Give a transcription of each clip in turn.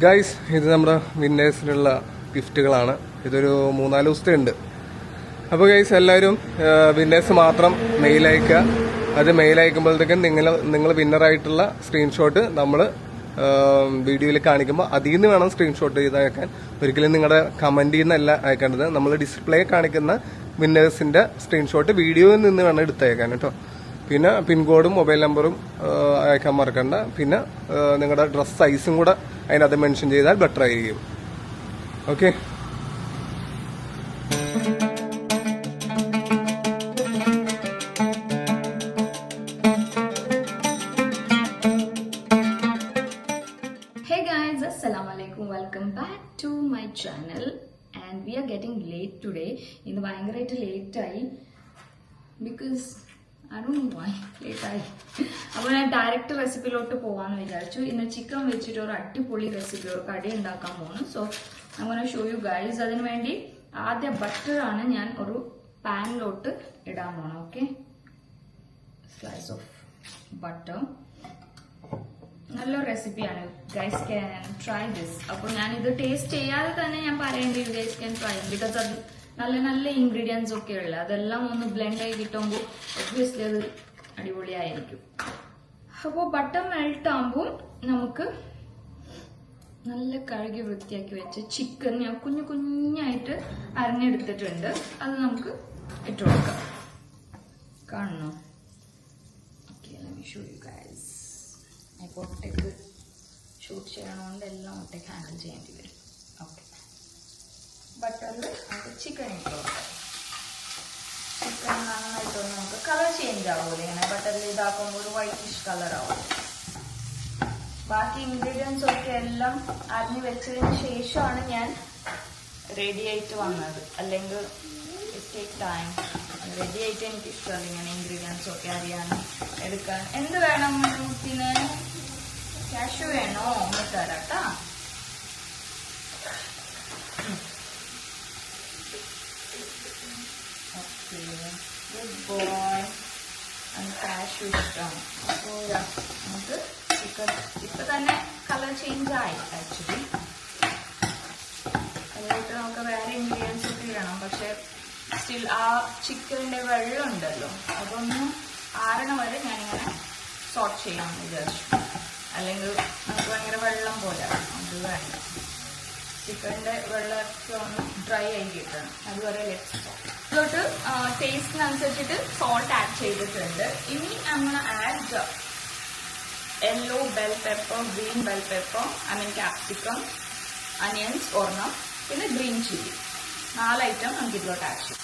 Guys, ഇത് നമ്മുടെ വിന്നേഴ്സിനുള്ള ഗിഫ്റ്റുകളാണ്. ഇതൊരു 3-4 ദിവസത്തെ ഉണ്ട്. അപ്പോൾ ഗൈസ്, എല്ലാവരും വിന്നേഴ്സ് മാത്രം മെയിൽ അയക്കുക. അത് മെയിൽ അയക്കുമ്പോഴത്തേക്കും നിങ്ങൾ വിന്നറായിട്ടുള്ള സ്ക്രീൻഷോട്ട് നമ്മൾ വീഡിയോയിൽ കാണിക്കുമ്പോൾ അതിൽ നിന്ന് വേണം സ്ക്രീൻഷോട്ട് ചെയ്ത് അയക്കാൻ. ഒരിക്കലും നിങ്ങളുടെ കമൻറ്റിൽ നിന്നല്ല അയക്കേണ്ടത്. നമ്മൾ ഡിസ്പ്ലേ കാണിക്കുന്ന വിന്നേഴ്സിന്റെ സ്ക്രീൻഷോട്ട് വീഡിയോയിൽ നിന്ന് വേണം എടുത്തയക്കാൻ കേട്ടോ. പിന്നെ പിൻകോഡും മൊബൈൽ നമ്പറും അയക്കാൻ മറക്കണ്ട. പിന്നെ നിങ്ങളുടെ ഡ്രസ് സൈസും കൂടെ അതിനകത്ത് മെൻഷൻ ചെയ്താൽ ബെറ്റർ ആയിരിക്കും. Okay. Hey guys, assalamualaikum. Welcome back to my channel. And we are getting late today. In the ഭയങ്കരമായിട്ട് ലേറ്റ് ആയി because I don't know why late ആയി. അപ്പോൾ ഞാൻ ഡയറക്റ്റ് റെസിപ്പിയിലോട്ട് പോകാമെന്ന് വിചാരിച്ചു. ഇന്ന് ചിക്കൻ വെച്ചിട്ട് ഒരു അടിപൊളി റെസിപ്പി, ഒരു കടി ഉണ്ടാക്കാൻ പോകുന്നു. So I'm gonna show you guys. അതിന് വേണ്ടി ആദ്യം ബട്ടറാണ് ഞാൻ ഒരു പാനിലോട്ട് ഇടാൻ പോകണം. Okay, slice of butter. നല്ല റെസിപ്പിയാണ്. Guys can try this. അപ്പോൾ ഞാൻ ഇത് ടേസ്റ്റ് ചെയ്യാതെ തന്നെ ഞാൻ പറയേണ്ടി ഗൈസ് ക്യാൻ ട്രൈ, ബിക്കോസ് അത് നല്ല നല്ല ഇൻഗ്രീഡിയൻസ് ഒക്കെ ഉള്ളത്. അതെല്ലാം ഒന്ന് ബ്ലെൻഡ് ആയി കിട്ടുമ്പോൾ ഒബ്വിയസ്ലി അത് അടിപൊളിയായിരിക്കും. അപ്പോൾ ബട്ടർ മെൽറ്റ് ആകുമ്പോൾ നമുക്ക് നല്ല കഴുകി വൃത്തിയാക്കി വെച്ച് ചിക്കൻ ഞാൻ കുഞ്ഞു കുഞ്ഞായിട്ട് അരിഞ്ഞെടുത്തിട്ടുണ്ട്. അത് നമുക്ക് ഇട്ട് കൊടുക്കാം. കാണുന്നു? Okay, let me show you guys. ഇപ്പോൾ ഒറ്റയ്ക്ക് ഷൂട്ട് ചെയ്യണോണ്ട് എല്ലാം ഒറ്റയ്ക്ക് ഹാൻഡിൽ ചെയ്യേണ്ടി വരും. ഓക്കെ, ബട്ടറിൽ നമുക്ക് ചിക്കൻ ഇട്ട് കൊടുക്കാം. ചിക്കൻ നന്നായിട്ടൊന്ന് നമുക്ക് കളർ ചേഞ്ച് ആവുമല്ലോ ഇങ്ങനെ ബട്ടറിൽ ഇതാക്കുമ്പോൾ ഒരു വൈറ്റിഷ് കളർ ആവും. ബാക്കി ഇൻഗ്രീഡിയൻസ് ഒക്കെ എല്ലാം അരിഞ്ഞ് വെച്ചതിന് ശേഷമാണ് ഞാൻ റെഡി ആയിട്ട് വന്നത്. അല്ലെങ്കിൽ ഇറ്റ് ടേക്ക് ടൈം. റെഡി ആയിട്ട് എനിക്ക് ഇഷ്ടമല്ല ഇങ്ങനെ ഇൻഗ്രീഡിയൻസ് ഒക്കെ അറിയാനും എടുക്കാൻ. എന്ത് വേണം പിന്നെ കാഷ്യൂ വേണോ ഒന്ന് തരാട്ടാ. Okay, good boy. കാഷ്യൂ ഇഷ്ടമാണ്. അപ്പോൾ നമുക്ക് ചിക്കൻ ഇപ്പൊ തന്നെ കളർ ചേഞ്ച് ആയി. ആക്ച്വലി അതിലോട്ട് നമുക്ക് വേറെ ഇൻഗ്രീഡിയൻസ് ഒക്കെ ഇടണം. പക്ഷെ സ്റ്റിൽ ആ ചിക്കനിന്റെ വെള്ളം ഉണ്ടല്ലോ, അതൊന്ന് ആറണ വരെ ഞാനിങ്ങനെ സോട്ട് ചെയ്യാമെന്ന് വിചാരിച്ചു. അല്ലെങ്കിൽ നമുക്ക് ഭയങ്കര വെള്ളം പോലെ അത് വേണ്ട. ചിക്കൻ്റെ വെള്ളമൊക്കെ ഒന്ന് ഡ്രൈ ആയി കിട്ടണം. അതുവരെ ലെറ്റ്സ് സോട്ട്. ഇതിലോട്ട് ടേസ്റ്റിനനുസരിച്ചിട്ട് സോൾട്ട് ആഡ് ചെയ്തിട്ടുണ്ട്. ഇനി അങ്ങനെ add yellow bell pepper, green bell pepper, capsicum, onions ഒരെണ്ണം, പിന്നെ ഗ്രീൻ ചില്ലി. 4 ഐറ്റം നമുക്ക് ഇതിലോട്ട് ആഡ് ചെയ്യാം.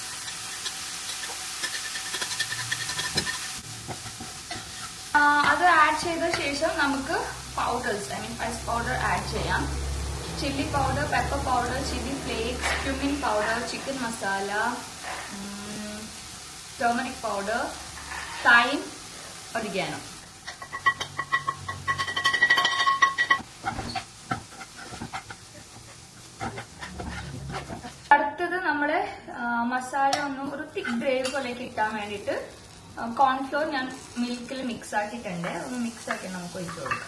അത് ആഡ് ചെയ്ത ശേഷം നമുക്ക് പൗഡേഴ്സ് സ്പൈസ് പൗഡർ ആഡ് ചെയ്യാം. Chilli powder, pepper powder, chilli flakes, cumin powder, chicken masala, turmeric powder, thyme, oregano. അടുത്തത് നമ്മുടെ മസാല ഒന്ന് ഒരു തിക്ക് ഗ്രേവി പോലെ കിട്ടാൻ വേണ്ടിയിട്ട് കോൺഫ്ലോർ ഞാൻ മിൽക്കിൽ മിക്സ് ആക്കിയിട്ടുണ്ട്. ഒന്ന് മിക്സ് ആക്കി നമുക്ക് ഒഴിച്ചു കൊടുക്കാം.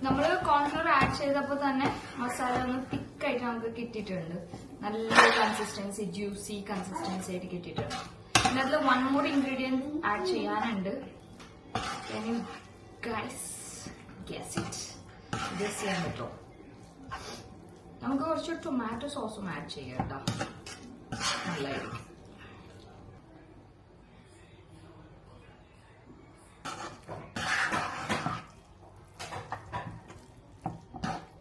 നമ്മൾ കോൺഫ്ലോർ ആഡ് ചെയ്തപ്പോൾ തന്നെ മസാല ഒന്ന് തിക്കായിട്ട് നമുക്ക് കിട്ടിയിട്ടുണ്ട്. നല്ല കൺസിസ്റ്റൻസി, ജ്യൂസി കൺസിസ്റ്റൻസി ആയിട്ട് കിട്ടിയിട്ടുണ്ട്. പിന്നെ അതിൽ 1 more ഇൻഗ്രീഡിയൻറ്റ് ആഡ് ചെയ്യാനുണ്ട്. ഗൈസ് ഗസ് ഇറ്റ്, ഗസ് ചെയ്യാൻ പറ്റുമോ? നമുക്ക് കുറച്ച് ടൊമാറ്റോ സോസും ആഡ് ചെയ്യാം കേട്ടോ, നല്ലതായിരിക്കും.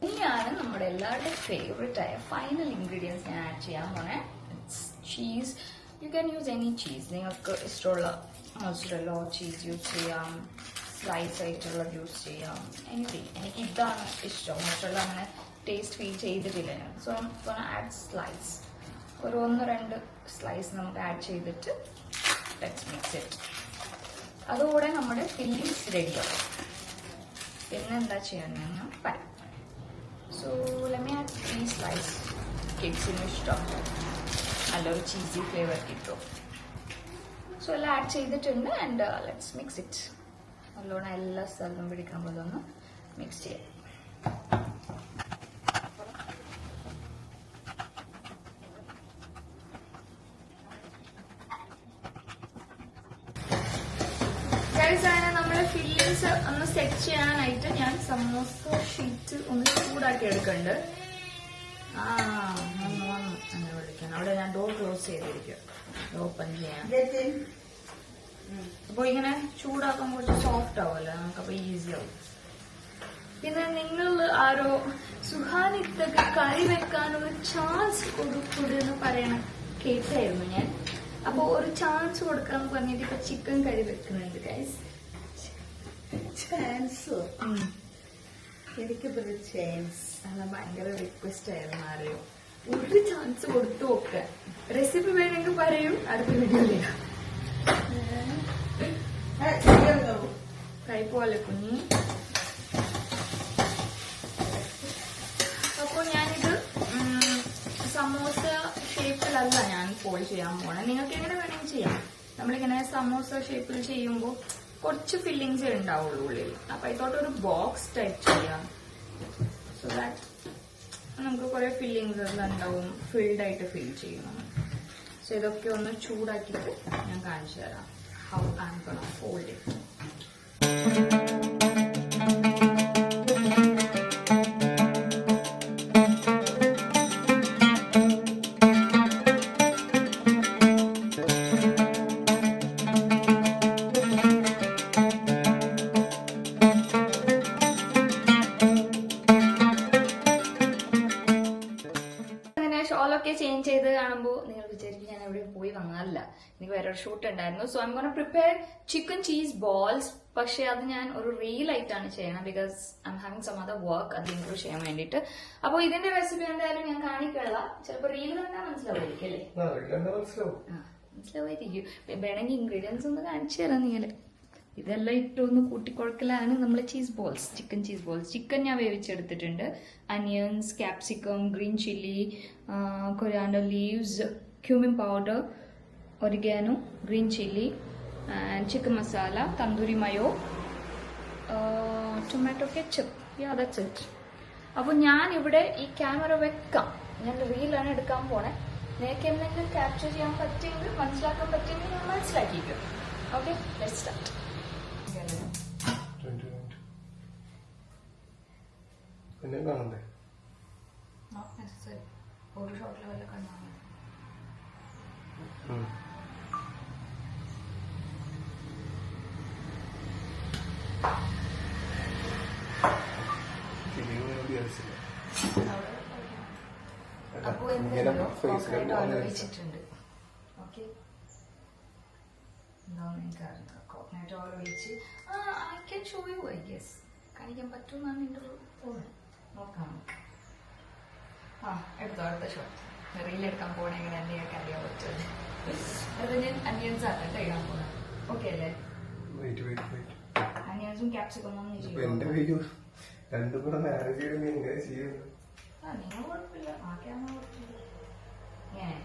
ഇനിയാണ് നമ്മുടെ എല്ലാവരുടെയും ഫേവറേറ്റ് ആയ ഫൈനൽ ഇൻഗ്രീഡിയൻസ് ഞാൻ ആഡ് ചെയ്യാൻ പോണേ. Cheese. You can use any cheese. നിങ്ങൾക്ക് ഇഷ്ടമുള്ള മോസറല്ല ചീസ് യൂസ് ചെയ്യാം, സ്ലൈസ് ആയിട്ടുള്ള യൂസ് ചെയ്യാം, എനിത്തിങ്. എനിക്ക് ഇതാണ് ഇഷ്ടം. മോസറല്ല അങ്ങനെ ടേസ്റ്റ് ഫീൽ ചെയ്തിട്ടില്ല ഞാൻ. So add slice. ഒരു 1-2 സ്ലൈസ് നമുക്ക് ആഡ് ചെയ്തിട്ട് ലെറ്റ്സ് മിക്സ് ഇറ്റ്. അതുകൂടെ നമ്മുടെ ഫില്ലിങ്സ് റെഡിയാവും. പിന്നെ എന്താ ചെയ്യാൻ pan. So let me add 3 slice. കിഡ്സിന് ഇഷ്ടം. നല്ലൊരു ചീസി ഫ്ലേവർ കിട്ടും. സോ എല്ലാം ആഡ് ചെയ്തിട്ടുണ്ട്. And let's mix it. നല്ലോണം എല്ലാ സ്ഥലത്തും പിടിക്കാൻ പോലെ ഒന്ന് മിക്സ് ചെയ്യാം. അങ്ങനെ നമ്മുടെ ഫില്ലിങ്സ് ഒന്ന് സെറ്റ് ചെയ്യാനായിട്ട് ഞാൻ സമോസ ഷീറ്റ് ഒന്ന് ചൂടാക്കി എടുക്കുന്നുണ്ട്. വന്നു അങ്ങനെ വിളിക്കണം. അവിടെ ഞാൻ ഡോർ ക്ലോസ് ചെയ്തിരിക്കും, ഓപ്പൺ ചെയ്യാൻ. അപ്പൊ ഇങ്ങനെ ചൂടാക്കുമ്പോൾ കുറച്ച് സോഫ്റ്റ് ആവുമല്ലോ, നമുക്കപ്പോ ഈസി ആവും. പിന്നെ നിങ്ങൾ ആരോ സുഹാനിത്തൊക്കെ കറി വെക്കാനൊരു ചാൻസ് കൊടുക്കൂടെന്ന് പറയണ കേട്ടായിരുന്നു ഞാൻ. അപ്പൊ ഒരു ചാൻസ് കൊടുക്കാന്ന് പറഞ്ഞിട്ട് ഇപ്പൊ ചിക്കൻ കറി വെക്കുന്നുണ്ട് ഗൈസ്. ചാൻസോ? എനിക്ക് ചാൻസ് അല്ല, ഭയങ്കര റിക്വസ്റ്റ് ആയിരുന്നു. ആരെയോ ഒരു ചാൻസ് കൊടുത്തു നോക്ക. റെസിപ്പി വേണമെങ്കിൽ പറയും, അടുത്ത വീഡിയോയില്. കൈ പോലെ കുഞ്ഞി. അപ്പൊ ഞാനിത് സമോസ ഷേപ്പിലല്ല ഞാൻ ഫോൾഡ് ചെയ്യാൻ പോണേ. നിങ്ങൾക്ക് എങ്ങനെ വേണമെങ്കിൽ ചെയ്യാം. നമ്മളിങ്ങനെ സമോസ ഷേപ്പിൽ ചെയ്യുമ്പോൾ കുറച്ച് ഫില്ലിങ്സേ ഉണ്ടാവുള്ളൂ ഉള്ളിൽ. അപ്പൊ ഇതോട്ടൊരു ബോക്സ് ടൈപ്പ് ചെയ്യാം. സോ ദാറ്റ് നമുക്ക് കുറെ ഫില്ലിങ്സ് എല്ലാം ഉണ്ടാവും, ഫിൽഡ് ആയിട്ട് ഫിൽ ചെയ്യണം. സോ ഇതൊക്കെ ഒന്ന് ചൂടാക്കിയിട്ട് ഞാൻ കാണിച്ചു തരാം how I am gonna fold it. ഷോളൊക്കെ ചേഞ്ച് ചെയ്ത് കാണുമ്പോൾ നിങ്ങൾ വിചാരിക്കും ഞാൻ എവിടെ പോയി വന്നതല്ല, എനിക്ക് വേറൊരു ഷൂട്ട് ഉണ്ടായിരുന്നു. So I'm gonna prepare chicken cheese balls. പക്ഷെ അത് ഞാൻ ഒരു റീൽ ആയിട്ടാണ് ചെയ്യണം, because I'm having some other work അത് ഇംപ്രൂവ് ചെയ്യാൻ വേണ്ടിയിട്ട്. അപ്പോൾ ഇതിന്റെ റെസിപ്പി എന്തായാലും ഞാൻ കാണിക്കല്ല. ചിലപ്പോൾ റീൽ കണ്ടാൽ മനസ്സിലാവുമായിരിക്കും അല്ലേ? മനസ്സിലാവുമായിരിക്കും. വേണമെങ്കിൽ ഇൻഗ്രീഡിയൻസ് ഒന്ന് കാണിച്ചു തരാം നിങ്ങൾ. ഇതെല്ലാം ഇട്ടൊന്ന് കൂട്ടിക്കുഴക്കലാണ് നമ്മളെ cheese balls, chicken cheese balls. Chicken ഞാൻ വേവിച്ചെടുത്തിട്ടുണ്ട്. Onions, capsicum, green chilli, coriander leaves, cumin powder, oregano, green chilli, chicken masala, tandoori mayo, tomato ketchup. Yeah that's it. അപ്പോൾ ഞാനിവിടെ ഈ ക്യാമറ വെക്കാം, ഞാൻ റീലാണ് എടുക്കാൻ പോണേ. നിങ്ങൾക്ക് എന്തെങ്കിലും ക്യാപ്ചർ ചെയ്യാൻ പറ്റിയെങ്കിൽ, മനസ്സിലാക്കാൻ പറ്റിയെങ്കിൽ ഞാൻ മനസ്സിലാക്കിക്കും. Okay, let's start. പിന്നെ കാണണ്ടേ? ഒരു ഷോട്ടിൽ വല്ല കണ്ടാണ്. അപ്പൊ വെച്ചിട്ടുണ്ട്. ഓക്കെ, എന്താണെന്ന് എനിക്കറിയാം. കോക്കനട്ട് ഓയിൽ ഒഴിച്ച് I can show you, I guess കാണിക്കാൻ പറ്റുമെന്നാണ് എൻ്റെ ഒരു തോന്നുന്നത്. നോക്കാം. എടുത്തോ അടുത്ത ഷോട്ട്. റീലെടുക്കാൻ പോകണമെങ്കിൽ എന്നെയൊക്കെ അറിയാൻ പറ്റുമല്ലേ. അത് ഞാൻ അനിയൻസ് ആക്കട്ടെ ഇടാൻ പോകണം. ഓക്കെ അല്ലേ? അനിയൻസും ക്യാപ്സിക്കം ഒന്നും ചെയ്യും. രണ്ടും കൂടെ മാനേജ് ചെയ്ത് നീ എങ്ങനെ ചെയ്യുന്നു? നിങ്ങൾ കുഴപ്പമില്ല, ആക്കിയാന്ന് കുഴപ്പമില്ല. ഇങ്ങനെ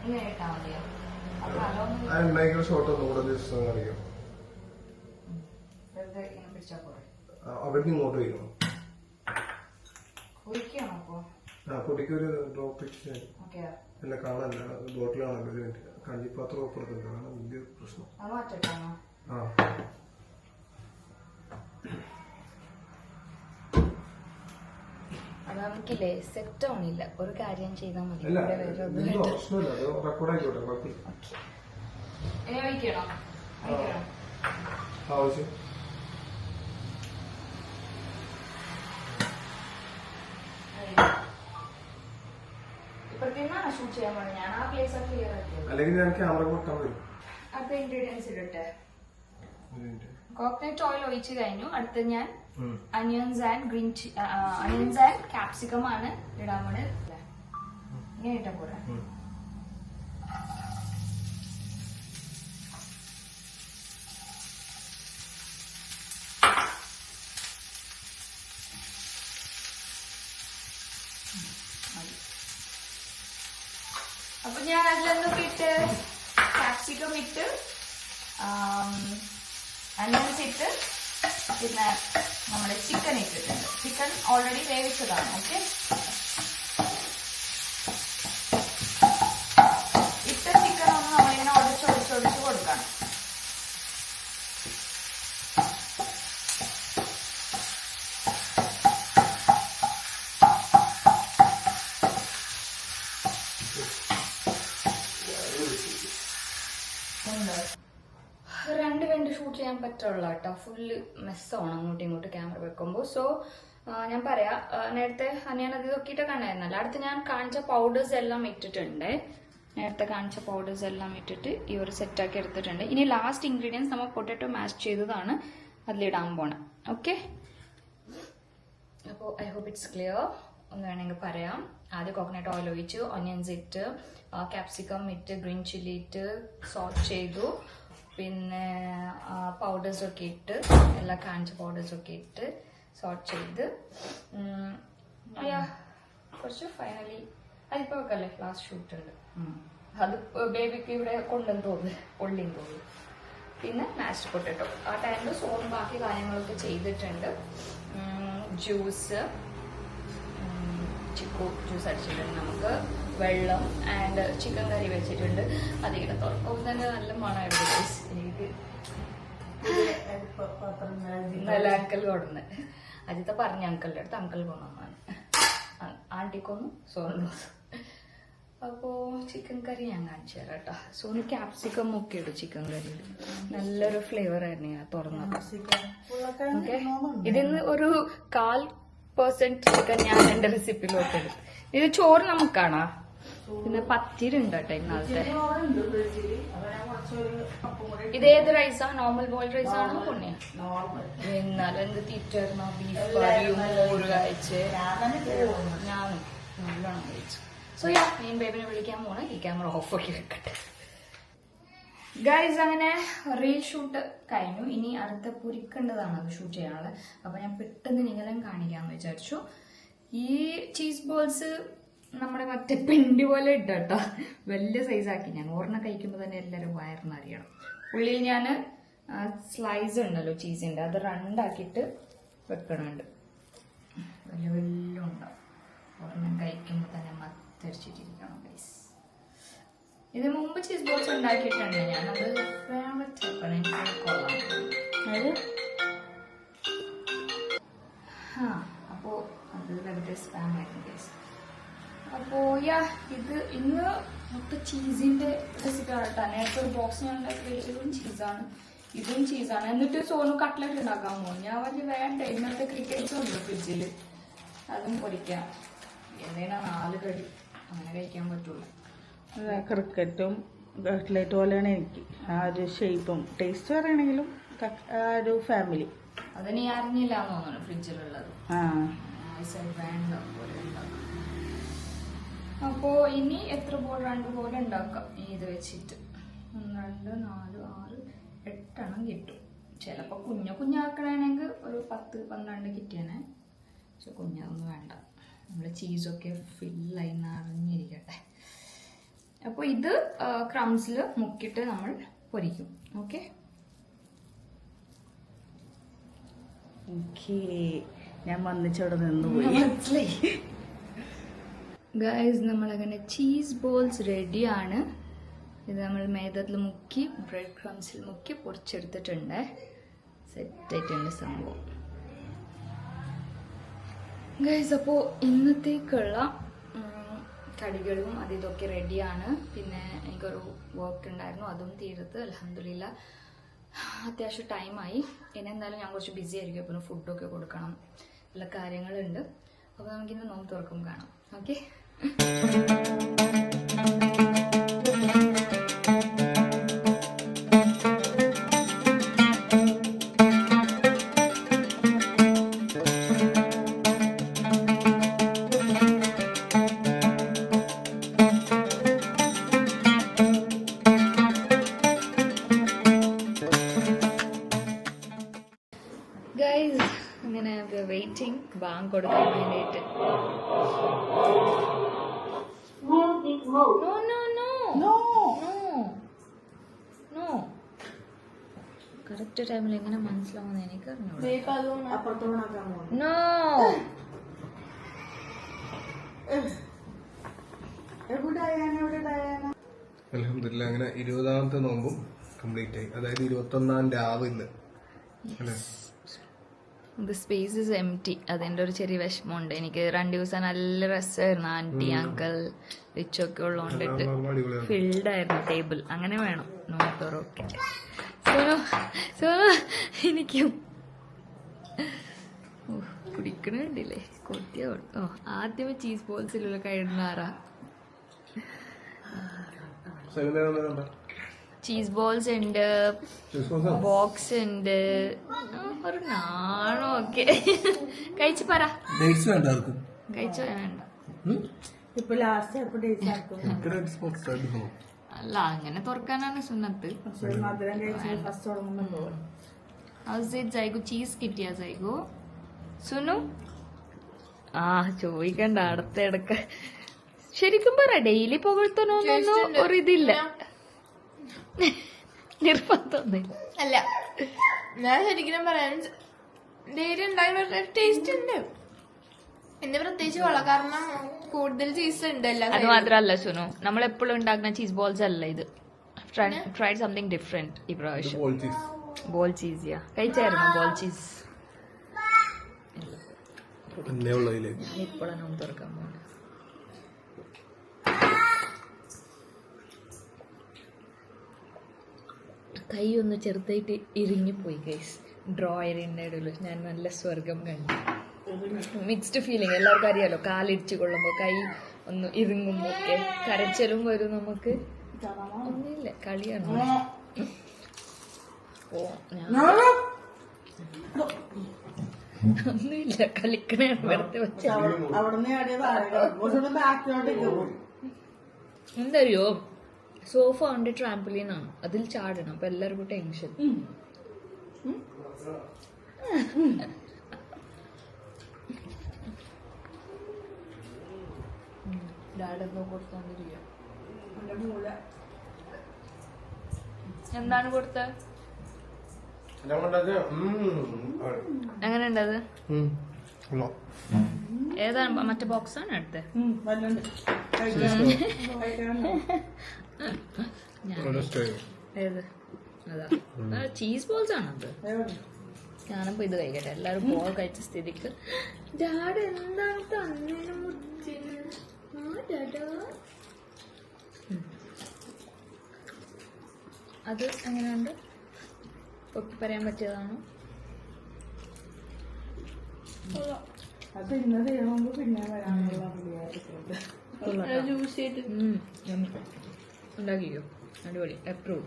ഇങ്ങനെ ഇട്ടാ മതിയോ? ഷോട്ട് ഒന്നുകൂടെ ദിവസം കാണിക്കാം. വെറുതെ ഇങ്ങനെ പിടിച്ചാ പോരെ? അവിടെ ഇങ്ങോട്ട് വയ്ക്കണം. ഒഴിക്കണോ അപ്പൊ? പൊടിക്ക് ഒരു ഡ്രോപ്പ് ഓക്കെ. എന്നെ കാണാനില്ല, ബോട്ടിലാണല്ലോ. ഒരു മിനിറ്റ്, കഞ്ഞിപ്പാത്രം ഒപ്പുറത്തുണ്ട്, അതാണ് വലിയ പ്രശ്നം. അത് മാറ്റിട്ടാണോ? അത് നമുക്കില്ലേ സെറ്റ് ആവണില്ല. ഒരു കാര്യം ചെയ്താൽ മതി. ഇനി ഒഴിക്കണോ? ആവശ്യം ഇപ്പഴത്തേനാണ് ഷൂട്ട് ചെയ്യാൻ പോണത്. ഞാൻ ആ പ്ലേസ് ക്ലിയർ ആക്കിയത്. അല്ലെങ്കിൽ ഞാൻ ക്യാമറ കൊടുക്കാൻ വരും. അടുത്ത ഇൻഗ്രീഡിയൻസ് ഇടട്ടെ. കോക്കനട്ട് ഓയിൽ ഒഴിച്ച് കഴിഞ്ഞു. അടുത്ത് ഞാൻ അനിയൻസ് ആൻഡ് ക്യാപ്സിക്കം ആണ് ഇടാൻ പോണത്. ഇങ്ങനെ ഇട്ടാ പോരാ? അപ്പൊ ഞാൻ അതിലൊക്കെ ഇട്ട് കാപ്സിക്കം ഇട്ട് അനിയൻസ് ഇട്ട് പിന്നെ നമ്മുടെ ചിക്കൻ ഇട്ടിട്ടുണ്ട്. ചിക്കൻ ഓൾറെഡി വേവിച്ചതാണ്. ഓക്കെ, ഇട്ട ചിക്കൻ ഒന്ന് നമ്മളിങ്ങനെ ഒടിച്ചൊടിച്ച് കൊടുക്കണം. രണ്ട് മിനിറ്റ് ഷൂട്ട് ചെയ്യാൻ പറ്റുള്ള കേട്ടോ. ഫുള്ള് മെസ്സാണ് അങ്ങോട്ടും ഇങ്ങോട്ടും ക്യാമറ വെക്കുമ്പോൾ. സോ ഞാൻ പറയാം, നേരത്തെ ഞാൻ അത് നോക്കിയിട്ട് കണ്ടായിരുന്നല്ലോ. അടുത്ത് ഞാൻ കാണിച്ച പൗഡേഴ്സ് എല്ലാം ഇട്ടിട്ടുണ്ട്. നേരത്തെ കാണിച്ച പൗഡേഴ്സ് എല്ലാം ഇട്ടിട്ട് ഈ ഒരു സെറ്റാക്കി എടുത്തിട്ടുണ്ട്. ഇനി ലാസ്റ്റ് ഇൻഗ്രീഡിയൻസ് നമ്മൾ പൊട്ടാറ്റോ മാഷ് ചെയ്തതാണ് അതിലിടാൻ പോണം. ഓക്കെ, അപ്പോൾ ഐ ഹോപ്പ് ഇറ്റ്സ് ക്ലിയർ. ഒന്ന് വേണമെങ്കിൽ പറയാം. ആദ്യം കോക്കനട്ട് ഓയിൽ ഒഴിച്ചു, ഓനിയൻസ് ഇട്ട്, ക്യാപ്സിക്കം ഇട്ട്, ഗ്രീൻ ചില്ലി ഇട്ട് സോട്ട് ചെയ്തു. പിന്നെ പൗഡേഴ്സൊക്കെ ഇട്ട്, എല്ലാ കാണിച്ച പൗഡേഴ്സൊക്കെ ഇട്ട് സോട്ട് ചെയ്ത് കുറച്ച് ഫൈനലി അതിപ്പോൾ വെക്കല്ലേ, ലാസ്റ്റ് ഷൂട്ട് ഉണ്ട്. അത് ബേബിക്ക് ഇവിടെ കൊണ്ടെന്ന് തോന്നുന്നു, പൊള്ളിന്ന് തോന്നുന്നു. പിന്നെ മാഷ്ഡ് പൊട്ടറ്റോ ആ ടൈമിൽ സോസും ബാക്കി കാര്യങ്ങളൊക്കെ ചെയ്തിട്ടുണ്ട്. ജ്യൂസ്, ചിക്കു ജ്യൂസ് അടിച്ചിട്ടുണ്ട്. നമുക്ക് വെള്ളം ആൻഡ് ചിക്കൻ കറി വെച്ചിട്ടുണ്ട്. അതിങ്ങനെ തുറക്കുമ്പോൾ തന്നെ നല്ല മണമായിരുന്നു. എനിക്ക് നല്ല അങ്കിൾ കൊടുന്ന് അജിത്തെ പറഞ്ഞ അങ്കിളിൻ്റെ അടുത്ത് അങ്കിൾ കൊണ്ടുവന്നാണ്. ആൻറ്റിക്കൊന്നു സോണു. അപ്പോ ചിക്കൻ കറി ഞാൻ കാണിച്ചു തരാം കേട്ടോ. സോണു ക്യാപ്സിക്കം ഒക്കെ ഇടും ചിക്കൻ കറിയിൽ. നല്ലൊരു ഫ്ലേവർ ആയിരുന്നു ഞാൻ തുറന്നത്. ഓക്കെ, ഇതിന്ന് ഒരു 1/4% ചിക്കൻ ഞാൻ എന്റെ റെസിപ്പിയിലോട്ട് എടുത്തു. ഇത് ചോറ് നമുക്കാണോ? പിന്നെ പത്തിരി ഉണ്ട് കേട്ടോ ഇന്നത്തെ. ഇത് ഏത് റൈസാ? നോർമൽ ബോയിൽഡ് റൈസ് ആണോ പുണ്യ? എന്നാലും എന്ത് തീറ്റായിരുന്നു. ബീഫ് കറിയും മോര് കഴിച്ച് ഞാൻ നല്ലോണം കഴിച്ചു. സോ യാ, ഞാൻ ബേബിനെ വിളിക്കാൻ പോണേ. ഈ ക്യാമറ ഓഫ് ആക്കി വെക്കട്ടെ. ഗൈസ്, അങ്ങനെ റീൽ ഷൂട്ട് കഴിഞ്ഞു. ഇനി അടുത്ത പൊരിക്കേണ്ടതാണ് അത് ഷൂട്ട് ചെയ്യാനുള്ളത്. അപ്പൊ ഞാൻ പെട്ടെന്ന് നിങ്ങളെയും കാണിക്കാന്ന് വിചാരിച്ചു. ഈ ചീസ് ബോൾസ് നമ്മുടെ മറ്റേ പിണ്ടി പോലെ ഇട്ടോ, വലിയ സൈസാക്കി ഞാൻ. ഒരെണ്ണം കഴിക്കുമ്പോൾ തന്നെ എല്ലാവരും വയറിനറിയണം. ഉള്ളിൽ ഞാൻ സ്ലൈസ് ഉണ്ടല്ലോ ചീസിന്റെ, അത് രണ്ടാക്കിയിട്ട് വെക്കണുണ്ട്. വലിയ വലിയ ഉണ്ടാവും. ഒരെണ്ണം കഴിക്കുമ്പോൾ തന്നെ മത്തരിച്ചിട്ടിരിക്കണം ഗൈസ്. ഇത് മുമ്പ് ചീസ് ബോൾസ് ഉണ്ടാക്കിയിട്ടുണ്ട് ഞാൻ. അത് കൊള്ളാം. അപ്പോ അത് വെറുതെ സ്പാം ആയിരുന്നു ഗൈസ്. അപ്പോ ഇത് ഇന്ന് മൊത്തം ചീസിന്റെ റെസിപ്പി ആയിട്ടാ. നേരത്തെ ഒരു ബോക്സ് ഞാൻ ഉണ്ടാക്കിയതും ചീസാണ്, ഇതും ചീസാണ്. എന്നിട്ട് സോനു കട്ട്ലറ്റ് ഉണ്ടാക്കാൻ പോകും. ഞാൻ വലിയ വേണ്ട, ഇന്നത്തെ ക്രിക്കറ്റ്സ് ഉണ്ട് ഫ്രിഡ്ജിൽ, അതും പൊരിക്കാം. എന്തെങ്കിലും 4 കടി അങ്ങനെ കഴിക്കാൻ പറ്റുള്ളൂ. ക്രിക്കറ്റും കട്ട്ലേറ്റ് പോലെയാണ് എനിക്ക്. ആ ഒരു ഷേപ്പും ടേസ്റ്റ് പറയണെങ്കിലും ആ ഒരു ഫാമിലി അത് നീ അറിഞ്ഞില്ല എന്ന് തോന്നുന്നു ഫ്രിഡ്ജിലുള്ളത്. വേണ്ട പോലെ ഉണ്ടാക്കാം. അപ്പോ ഇനി എത്ര ബോൾ? 2 ബോൾ ഉണ്ടാക്കാം ഇത് വെച്ചിട്ട്. 1, 2, 4, 6, 8 കിട്ടും. ചിലപ്പോ കുഞ്ഞാക്കണമെങ്കിൽ ഒരു 10, 12 കിട്ടിയാനെ. പക്ഷെ കുഞ്ഞതൊന്നും വേണ്ട, നമ്മള് ചീസൊക്കെ ഫില്ലായി നിറഞ്ഞിരിക്കട്ടെ. അപ്പോൾ ഇത് ക്രംസിൽ മുക്കിയിട്ട് നമ്മൾ പൊരിക്കും. ഓക്കെ, ഞാൻ വന്നിച്ചവിടെ നിന്ന് പോയി. മനസ്സിലായി ഗൈസ്. നമ്മളങ്ങനെ ചീസ് ബോൾസ് റെഡിയാണ്. ഇത് നമ്മൾ മേദത്തിൽ മുക്കി ബ്രെഡ് ക്രംസിൽ മുക്കി പൊരിച്ചെടുത്തിട്ടുണ്ട്. സെറ്റായിട്ടുണ്ട് സംഭവം ഗൈസ്. അപ്പോൾ ഇന്നത്തേക്കുള്ള കടികളും അത് ഇതൊക്കെ റെഡിയാണ്. പിന്നെ എനിക്കൊരു വർക്ക് ഉണ്ടായിരുന്നു, അതും തീർത്ത് അൽഹംദുലില്ലാ. അത്യാവശ്യം ടൈമായി. ഇനി എന്തായാലും ഞാൻ കുറച്ച് ബിസി ആയിരിക്കും. പിന്നെ ഫുഡൊക്കെ കൊടുക്കണം, എല്ലാ കാര്യങ്ങളുണ്ട്. അപ്പോൾ നമുക്കിന്ന് നോമ്പ് തുറക്കും കാണാം. Okay, guys. ഇങ്ങനെ വെയിറ്റിംഗ് ബാങ്ക് കൊടുക്കാൻ വേണ്ടിയിട്ട്. No, no, no. No no correct ടൈമിൽ എങ്ങനെ മനസ്സിലാവുന്ന എനിക്ക് അറിഞ്ഞൂടാ. അപ്പുറത്തോണാക്കാൻ പോകുന്നു. നോ എവിടെ ഡയാന, എവിടെ ഡയാന? അൽഹംദുലില്ലാ അങ്ങനെ 20ാമത്തെ നോമ്പും കംപ്ലീറ്റ് ആയി. അതായത് 21ാം രാവ് ഇന്ന് അല്ലേ? The space is എംറ്റി. അതിന്റെ ഒരു ചെറിയ വിഷമമുണ്ട് എനിക്ക്. 2 ദിവസം നല്ല രസമായിരുന്നു. ആന്റി അങ്കിൾ റിച്ചൊക്കെ ഉള്ളതുകൊണ്ടിട്ട് അടിപൊളിയാണ്. ഫിൽഡ് ആയിരുന്നു ടേബിൾ. അങ്ങനെ വേണം നോട്ടോറൊക്കെ. സോനു സോനു എനിക്കും കുടിക്കണുണ്ടില്ലേ കൊത്തിയോ. ഓ ആദ്യമേ ചീസ് ബോൾസിലുള്ള കഴിയുന്നാറാ. ചീസ് ബോൾസ് ഉണ്ട്, ബോക്സ് ഉണ്ട്. ഒരു നാണോ ഒക്കെ കഴിച്ചു പറ. കഴിച്ചോ വേണ്ട. ഇപ്പൊ ലാസ്റ്റ് എപ്പോ ഡേറ്റ് ആക്കും? അല്ല അങ്ങനെ തുറക്കാനാണ് സുന്നത്ത്. മധുരം കഴിച്ച് ഫസ്റ്റ് തുടങ്ങുമ്പോ ജൈഗു ചീസ് കിട്ടിയ ജൈഗു സുനു ആ ചോദിക്കണ്ട. അടുത്തിടക്ക് ശരിക്കും പറ ഡെയിലി പുകഴ്ത്തണോന്നൊന്നും ഒരിതില്ല, നിർബന്ധമൊന്നുമില്ല. അല്ല ഞാൻ ശരിക്കും പറയാൻ ഡെയിലി ഉണ്ടാകുന്ന ടേസ്റ്റ് ഉണ്ട്. എന്റെ പ്രത്യേകിച്ച് കൊള്ളാം, കാരണം കൂടുതൽ ചീസ് ഉണ്ട്. അത് മാത്രല്ല സുനു, നമ്മൾ എപ്പോഴും ഉണ്ടാക്കുന്ന ചീസ് ബോൾസ് അല്ല ഇത്. ട്രൈഡ് സംതിങ് ഡിഫറെന്റ് ഈ പ്രാവശ്യം. ബോൾ ചീസ് കഴിച്ചായിരുന്നു. ബോൾ ചീസ് ഇപ്പോഴാണ് തുറക്കാൻ പോകുന്നത്. കൈ ഒന്ന് ചെറുതായിട്ട് ഇരിങ്ങിപ്പോയി ഗൈസ്. ഡ്രോയറിൻ്റെ ഇടയിൽ ഞാൻ നല്ല സ്വർഗം കണ്ടു. Mixed feeling. എല്ലാവർക്കും അറിയാലോ, കാലിടിച്ച് കൊള്ളുമ്പോൾ കൈ ഒന്ന് ഇറുങ്ങുമ്പോൾ ഒക്കെ കരച്ചിലും വരും നമുക്ക്. ഒന്നുമില്ല, കളിയാണ്. ഓ ഞാൻ ഒന്നുമില്ല, കളിക്കണേ വെറുതെ വെച്ച. എന്തറിയോ, സോഫ ഉണ്ട്, ട്രാംപലീനാണ്, അതിൽ ചാടണം. അപ്പൊ എല്ലാവർക്കും ടെൻഷൻ. ഡാഡെന്തോ കൊടുത്തോണ്ടിരിക്കുക. എന്താണ് കൊടുത്തത്? എങ്ങനെ ഉണ്ടത്? ഏതാണ് മറ്റേ ബോക്സാണ് എടുത്തത്? ഏത്? അതാ ചീസ് ബോൾസ് ആണത്. ഞാനപ്പോ ഇത് കഴിക്കട്ടെ. എല്ലാരും ബോൾ കഴിച്ച സ്ഥിതിക്ക് ഡാഡ് എന്താണ് തന്നെ മുറിച്ചത്? അത് എങ്ങനെയുണ്ട്? പൊക്കി പറയാൻ പറ്റിയതാണോ? അത് ഇന്ന് ചെയ്യണമെങ്കിൽ പിന്നെ വരാനുള്ള ജ്യൂസ് ചെയ്ത് ഉണ്ടാക്കിക്കോ. അടിപൊളി. അപ്രൂവ്.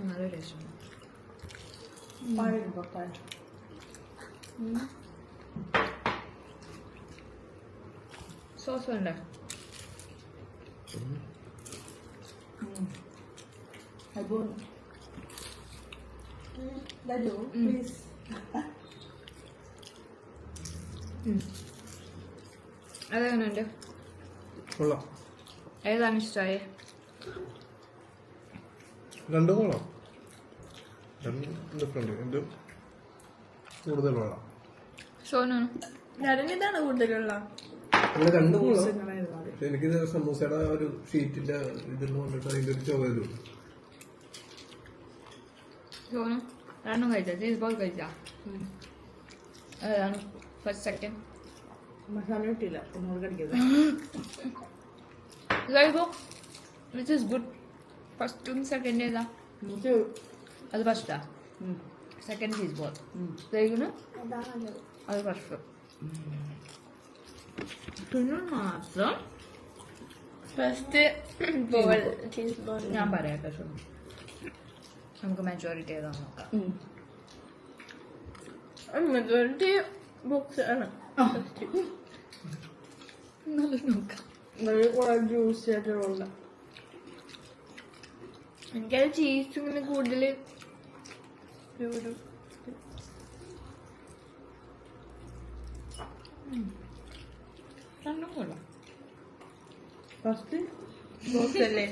നല്ല ടേസ്റ്റ്. സോസ് വേണ്ട? പ്ലീസ്. അതെങ്ങനെയുണ്ട്? ഏതാണ് ഇഷ്ടമായ? രണ്ടും കൊള്ളാം. ഡിഫറെന്റ്. എന്ത് കൂടുതൽ കൊള്ളാം. സോനു ഇതാണ് കൂടുതലുള്ള. അങ്ങനെ രണ്ടും കൊള്ളാം. എനിക്കിത് സമൂസയുടെ ഒരു ഷീറ്റിന്റെ ഇതിൽ കൊണ്ടിട്ട് അതിന്റെ ഒരു ചുവ വരും. സോനു രണ്ടും കഴിച്ചാ? ചീസ് ബോൾ കഴിച്ചാ? ഏതാണ് ഫസ്റ്റ് സെക്കൻഡ്? മസാല കിട്ടിയില്ല, ഒന്നുകൂടെ കടിക്കുന്നത്. Which is good. ഫസ്റ്റും സെക്കൻഡ് ഏതാ? അത് ഫസ്റ്റാ. Second cheese ball. കഴിക്കുന്നു. അത് ഫസ്റ്റ്. പിന്നെ മാസം ഫസ്റ്റ് ബോൾ ചീസ് ബോൾ. ഞാൻ പറയാട്ടെ സോനു, നമുക്ക് മെജോറിറ്റി ഏതാ നോക്കാം. മെജോറിറ്റി ബോക്സ് ആണ്. നല്ല നോക്കാം. കുറെ ജ്യൂസ് ആയിട്ടുള്ള എനിക്കത് ചീസ് ഇങ്ങനെ കൂടുതൽ രണ്ടും കൊള്ളാം. ഫസ്റ്റ് ബോക്സ് അല്ലേ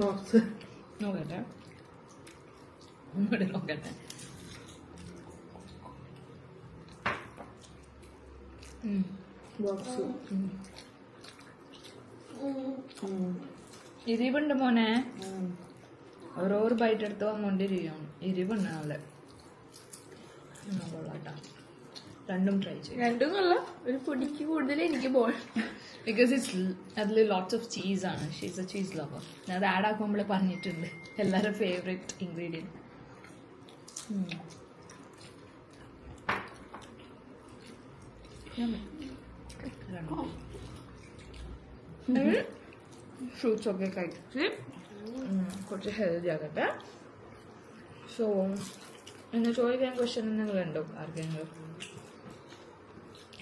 ബോക്സ് നോക്കട്ടെ ഒന്നുകൂടെ നോക്കട്ടെ. ബോക്സ് എരിവുണ്ട് മോനെ. ഓരോരോ ബൈറ്റ് എടുത്ത് വന്നോണ്ടിരിക്കുകയാണ്. എരിവുണ്ട് നല്ല കൊള്ളാട്ടോ. രണ്ടും ട്രൈ ചെയ്യും. രണ്ടും കൊള്ളാം. ഒരു പൊടിക്ക് കൂടുതൽ എനിക്ക് പോൾ ബിക്കോസ് ഇറ്റ്സ് അതിൽ ലോട്ട്സ് ഓഫ് ചീസാണ്. She's a cheese lover. ഞാൻ അത് ആഡ് ആക്കുമ്പോൾ പറഞ്ഞിട്ടുണ്ട് എല്ലാവരുടെ ഫേവറേറ്റ് ഇൻഗ്രീഡിയൻറ്റ്. ഫ്രൂട്ട്സ് ഒക്കെ കഴിച്ച് കുറച്ച് ഹെൽത്തി ആകട്ടെ. സോ എന്നെ ചോദിക്കാൻ ക്വസ്റ്റ്യൻ എന്തെങ്കിലും ഉണ്ടോ ആർക്കെങ്കിലും?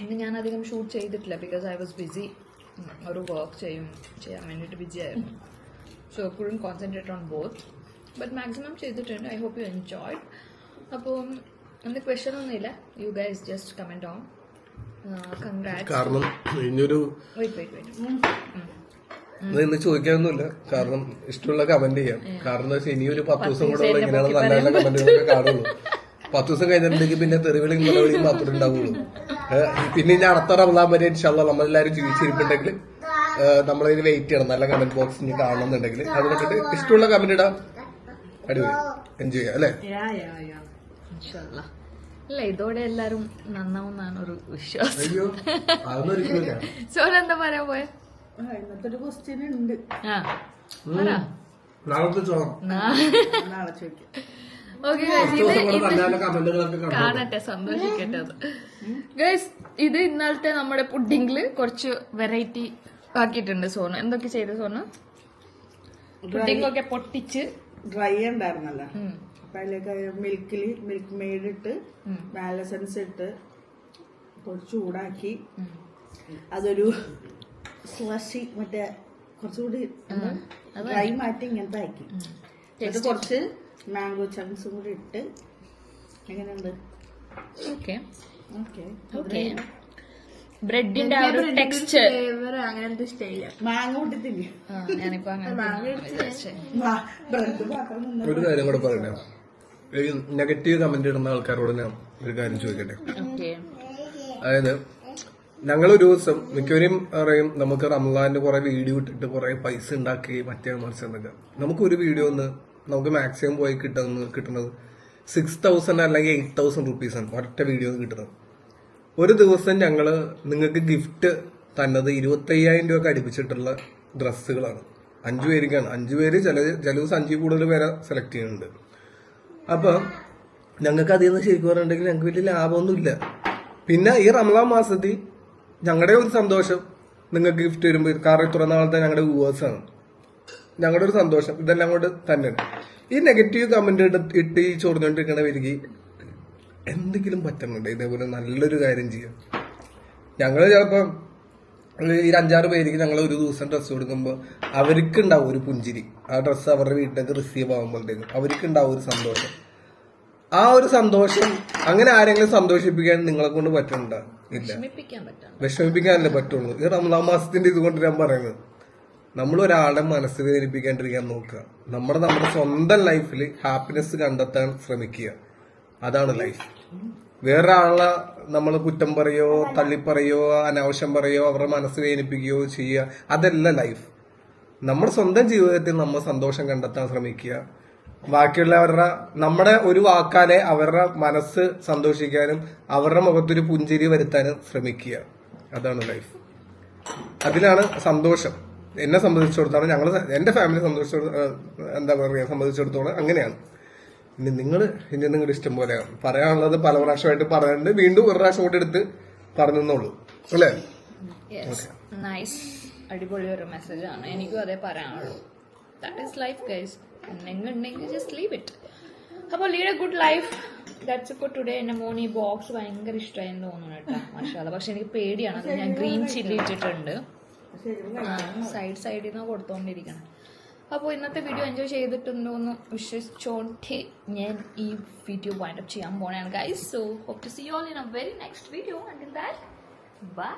ഇന്ന് ഞാൻ അധികം ഷൂട്ട് ചെയ്തിട്ടില്ല ബിക്കോസ് ഐ വാസ് ബിസി. ഒരു വർക്ക് ചെയ്യാൻ വേണ്ടിയിട്ട് ബിസി ആയിരുന്നു. So couldn't concentrate on both. But maximum ചെയ്തിട്ടുണ്ട്. I hope you enjoyed. അപ്പോൾ എന്ത് ക്വസ്റ്റ്യൻ ഒന്നുമില്ല. You guys just comment on. Congrats. കാരണം ഇനിയൊരു ഇന്ന് ചോദിക്കാനൊന്നുമില്ല. കാരണം ഇഷ്ടമുള്ള കമന്റ് ചെയ്യാം. കാരണം എന്താ വെച്ചാൽ ഇനിയൊരു 10 ദിവസം കൂടെ ഉള്ള ഇങ്ങനെയാണ് നല്ല നല്ല കമന്റുകളൊക്കെ കാണുള്ളൂ. 10 ദിവസം കഴിഞ്ഞിട്ടുണ്ടെങ്കിൽ പിന്നെ തെറിവിളിയും കൊലവിളിയും മാത്രമേ ഉണ്ടാവുള്ളൂ. പിന്നെ ഇനി അടുത്ത റമദാൻ വരെ ഇൻഷാല്ലാ നമ്മളെല്ലാവരും ജീവിച്ചിരിപ്പുണ്ടെങ്കിൽ നമ്മളതിന് വെയിറ്റ് ചെയ്യണം. നല്ല കമന്റ് ബോക്സ് ഇനി കാണണമെന്നുണ്ടെങ്കിൽ അതുകൊണ്ടിട്ട് ഇഷ്ടമുള്ള കമന്റ് ഇടാം. അടിപൊളി എൻജോയ് ചെയ്യാം അല്ലേ? അല്ല ഇതോടെ എല്ലാരും നന്നാവുന്നാണ് ഒരു വിശ്വാസം. അയ്യോ അതൊന്നും ഒരിക്കലും സോന എന്താ പറയാൻ പോയെ? ഇന്നത്തെ ഒരു ക്വസ്റ്റ്യൻ ഉണ്ട്. നാളത്തെ ചോളം നാളെ ചോദിക്കാം. ഓക്കെ കാണട്ടെ, സന്തോഷിക്കട്ടെ അത്. ഗൈസ് ഇത് ഇന്നലത്തെ നമ്മുടെ പുഡിങ്ങില് കുറച്ച് വെറൈറ്റി ആക്കിയിട്ടുണ്ട് സോന. എന്തൊക്കെ ചെയ്ത് സോന? പുഡിംഗ് ഒക്കെ പൊട്ടിച്ച് ഡ്രൈ ഉണ്ടായിരുന്നല്ലോ. അപ്പൊ അതിലേക്ക് മിൽക്ക് മെയ്ഡ് ഇട്ട് ബാലസൻസ് ഇട്ട് കുറച്ച് ചൂടാക്കി അതൊരു സ്ലഷി മറ്റേ കുറച്ചുകൂടി ഡ്രൈ മാറ്റി ഇങ്ങനത്തെ ആക്കി. അത് കുറച്ച് മാംഗോ ചങ്ക്സും കൂടി ഇട്ട് എങ്ങനെയുണ്ട്? Okay okay okay. ബ്രെഡിന്റെ ആ ഒരു ടെക്സ്ചർ അങ്ങനത്തെ ഇഷ്ടമില്ല. മാങ്ങ ഇട്ടിട്ടില്ല. ഞാനിപ്പോ അങ്ങനെ ബ്രെഡ് മാത്രം നിന്ന് ഒരു കാര്യം കൂടെ പറയട്ടെ. ഈ നെഗറ്റീവ് കമന്റ് ഇടുന്ന ആൾക്കാരോട് ഞാൻ ഒരു കാര്യം ചോദിക്കട്ടെ. ഓക്കെ. അതായത് ഞങ്ങളൊരു ദിവസം മിക്കവരും പറയും നമുക്ക് റംസാന്റെ കുറെ വീഡിയോ ഇട്ടിട്ട് കുറെ പൈസ ഉണ്ടാക്കി മറ്റേ മത്സ്യം. നമുക്കൊരു വീഡിയോ ഒന്ന് നമുക്ക് മാക്സിമം പോയി കിട്ടുന്നത് 6,000 അല്ലെങ്കിൽ 8,000 റുപ്പീസാണ് ഒറ്റ വീഡിയോ കിട്ടുന്നത്. ഒരു ദിവസം ഞങ്ങള് നിങ്ങൾക്ക് ഗിഫ്റ്റ് തന്നത് 25,000 രൂപ അടുപ്പിച്ചിട്ടുള്ള ഡ്രസ്സുകളാണ്. 5 പേർക്കാണ്. 5 പേര് ചില ദിവസം 5 കൂടുതൽ പേരെ സെലക്ട് ചെയ്യുന്നുണ്ട്. അപ്പൊ ഞങ്ങൾക്ക് അതിൽ നിന്ന് ശരിക്കും പറഞ്ഞിട്ടുണ്ടെങ്കിൽ ഞങ്ങൾക്ക് വലിയ ലാഭമൊന്നുമില്ല. പിന്നെ ഈ റമദാൻ മാസത്തിൽ ഞങ്ങളുടെ ഒരു സന്തോഷം നിങ്ങൾക്ക് ഗിഫ്റ്റ് വരുമ്പോൾ, കാരണം ഇത്ര നാളത്തെ ഞങ്ങളുടെ വ്യൂവേഴ്സാണ്, ഞങ്ങളുടെ ഒരു സന്തോഷം ഇതെല്ലാം കൊണ്ട് തന്നെയാണ്. ഈ നെഗറ്റീവ് കമന്റ് ഇട്ട് ഈ ചൊറിഞ്ഞോണ്ടിരിക്കണവർക്ക് എന്തെങ്കിലും പറ്റുന്നുണ്ട് ഇതേപോലെ നല്ലൊരു കാര്യം ചെയ്യാം. ഞങ്ങൾ ചിലപ്പോൾ ഈ 5-6 പേർക്ക് ഞങ്ങൾ ഒരു ദിവസം ഡ്രസ്സ് കൊടുക്കുമ്പോൾ അവർക്ക് ഉണ്ടാവും ഒരു പുഞ്ചിരി. ആ ഡ്രസ്സ് അവരുടെ വീട്ടിലേക്ക് റിസീവ് ആകുമ്പോഴത്തേക്കും അവർക്ക് ഉണ്ടാവും ഒരു സന്തോഷം. ആ ഒരു സന്തോഷം അങ്ങനെ ആരെങ്കിലും സന്തോഷിപ്പിക്കാൻ നിങ്ങളെ കൊണ്ട് പറ്റുന്നുണ്ടോ? ഇല്ല. വിഷമിപ്പിക്കാനല്ലേ പറ്റുള്ളൂ. ഈ റമദാൻ മാസത്തിന്റെ ഇതുകൊണ്ട് ഞാൻ പറയുന്നത്, നമ്മൾ ഒരാളുടെ മനസ്സ് വേദനിപ്പിക്കാണ്ടിരിക്കാൻ നോക്കുക. നമ്മുടെ സ്വന്തം ലൈഫിൽ ഹാപ്പിനെസ് കണ്ടെത്താൻ ശ്രമിക്കുക. അതാണ് ലൈഫ്. വേറൊരാളെ നമ്മൾ കുറ്റം പറയോ തള്ളിപ്പറയോ അനാവശ്യം പറയോ അവരുടെ മനസ്സ് വേദനിപ്പിക്കുകയോ ചെയ്യുക, അതല്ല ലൈഫ്. നമ്മുടെ സ്വന്തം ജീവിതത്തിൽ നമ്മൾ സന്തോഷം കണ്ടെത്താൻ ശ്രമിക്കുക. ബാക്കിയുള്ളവരുടെ നമ്മുടെ ഒരു വാക്കാലെ അവരുടെ മനസ്സ് സന്തോഷിക്കാനും അവരുടെ മുഖത്തൊരു പുഞ്ചിരി വരുത്താനും ശ്രമിക്കുക. അതാണ് ലൈഫ്. അതിലാണ് സന്തോഷം. എന്നെ സംബന്ധിച്ചിടത്തോളം, എന്റെ ഫാമിലി സംബന്ധിച്ചിടത്തോളം അങ്ങനെയാണ്. ഇനി നിങ്ങളുടെ ഇഷ്ടം പോലെ പറയാനുള്ളത് പല പ്രാവശ്യമായിട്ട് പറയാനുണ്ട്. വീണ്ടും ഒരു പ്രാവശ്യം കൂടി എടുത്ത് പറഞ്ഞെന്നുള്ളൂ അല്ലേ? നൈസ്. അടിപൊളി ഒരു മെസ്സേജ് ആണ്. എനിക്കും അതേ പറയാനുള്ളൂ. That is life guys. ഉണ്ടെങ്കിൽ ജസ്റ്റ് ലീവ് ഇറ്റ്. അപ്പോൾ lead A good life. That's for today. എന്റെ മോന് ഈ ബോക്സ് ഭയങ്കര ഇഷ്ടമായെന്ന് തോന്നുന്നു കേട്ടോ. മാഷാഅല്ലാഹ്. പക്ഷെ എനിക്ക് പേടിയാണ്. അത് ഞാൻ ഗ്രീൻ ചില്ലി ഇട്ടിട്ടുണ്ട്. സൈഡിൽ നിന്ന് കൊടുത്തോണ്ടിരിക്കണം. അപ്പോൾ ഇന്നത്തെ വീഡിയോ എൻജോയ് ചെയ്തിട്ടുണ്ടോ എന്ന് വിശ്വസിച്ചോണ്ട് ഞാൻ ഈ വീഡിയോ വൈൻഡപ്പ് ചെയ്യാൻ പോണെയാണ് guys. So hope to see you all in a very next video. Until that by.